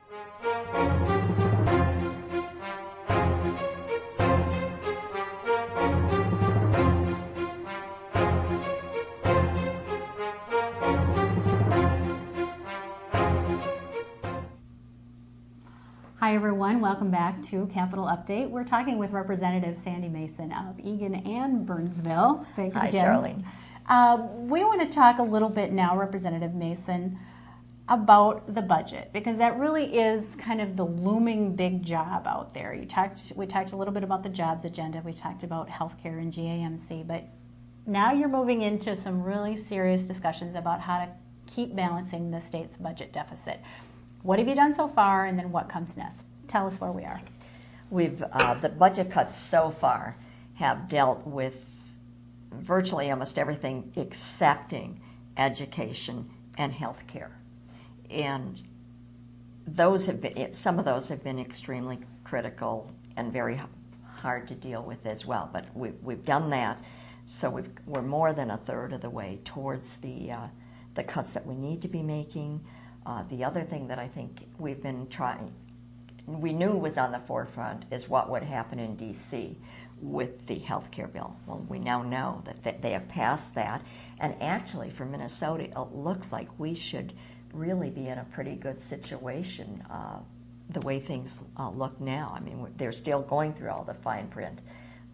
Hi everyone, welcome back to Capital Update. We're talking with Representative Sandy Masin of Eagan and Burnsville. Thanks Hi, again. Charlene. We want to talk a little bit now, Representative Masin, about the budget, because that really is kind of the looming big job out there. We talked a little bit about the jobs agenda. We talked about healthcare and GAMC, but now you're moving into some really serious discussions about how to keep balancing the state's budget deficit. What have you done so far, and then what comes next? Tell us where we are. We've the budget cuts so far have dealt with virtually almost everything excepting education and health care. And those have been, some of those have been extremely critical and very hard to deal with as well. But we've done that, so we're more than a third of the way towards the cuts that we need to be making. The other thing that I think we've been trying, we knew was on the forefront, is what would happen in D.C. with the health care bill. Well, we now know that they have passed that, and actually for Minnesota, it looks like we should really be in a pretty good situation the way things look now. I mean, they're still going through all the fine print,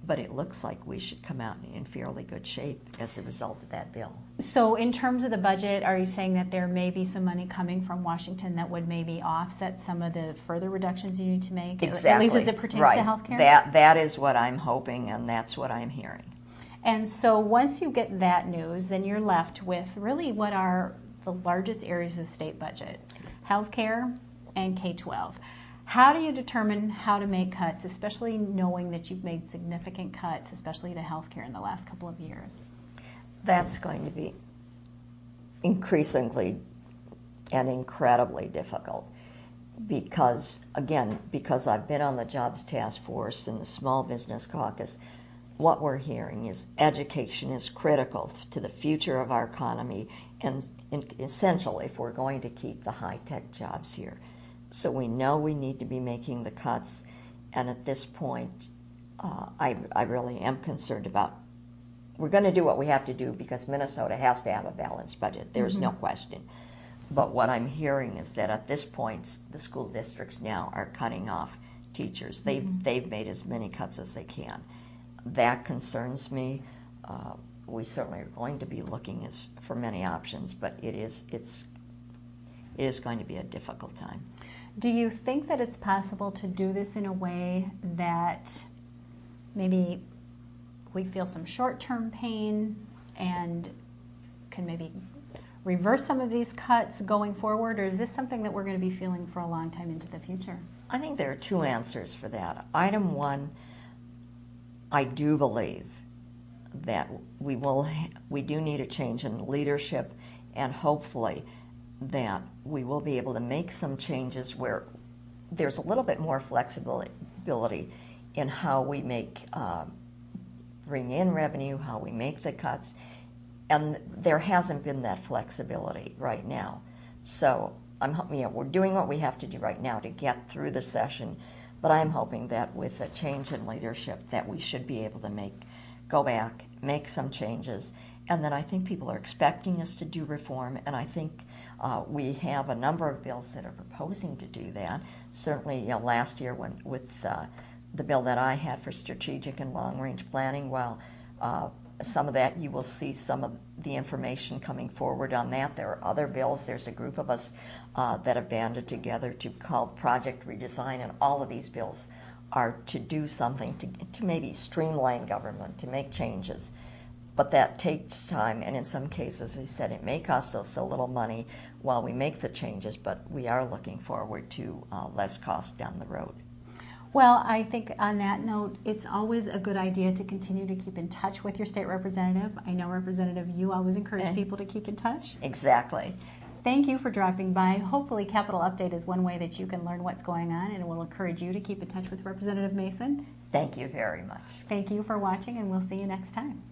but it looks like we should come out in fairly good shape as a result of that bill. So in terms of the budget, are you saying that there may be some money coming from Washington that would maybe offset some of the further reductions you need to make? Exactly. At least as it pertains to health care? That is what I'm hoping, and that's what I'm hearing. And so once you get that news, then you're left with really what are the largest areas of the state budget: health care and K-12. How do you determine how to make cuts, especially knowing that you've made significant cuts, especially to healthcare in the last couple of years? That's going to be increasingly and incredibly difficult because, again, because I've been on the Jobs Task Force and the Small Business Caucus, what we're hearing is education is critical to the future of our economy and essential if we're going to keep the high-tech jobs here. So we know we need to be making the cuts, and at this point, I really am concerned about, we're going to do what we have to do because Minnesota has to have a balanced budget. There's no question. But what I'm hearing is that at this point, the school districts now are cutting off teachers. They've made as many cuts as they can. That concerns me. We certainly are going to be looking for many options, but it is going to be a difficult time. Do you think that it's possible to do this in a way that maybe we feel some short-term pain and can maybe reverse some of these cuts going forward, or is this something that we're going to be feeling for a long time into the future? I think there are two answers for that. Item one, I do believe that we do need a change in leadership, and hopefully that we will be able to make some changes where there's a little bit more flexibility in how we bring in revenue, how we make the cuts, and there hasn't been that flexibility right now. So we're doing what we have to do right now to get through the session, but I'm hoping that with a change in leadership that we should be able to go back, make some changes, and then I think people are expecting us to do reform, and I think we have a number of bills that are proposing to do that. Certainly, last year with the bill that I had for strategic and long-range planning, while some of that you will see some of the information coming forward on that. There are other bills. There's a group of us that have banded together to call Project Redesign, and all of these bills are to do something to maybe streamline government, to make changes. But that takes time, and in some cases, as I said, it may cost us a little money while we make the changes, but we are looking forward to less cost down the road. Well, I think on that note, it's always a good idea to continue to keep in touch with your state representative. I know, Representative, you always encourage people to keep in touch. Exactly. Thank you for dropping by. Hopefully, Capital Update is one way that you can learn what's going on, and it will encourage you to keep in touch with Representative Masin. Thank you very much. Thank you for watching, and we'll see you next time.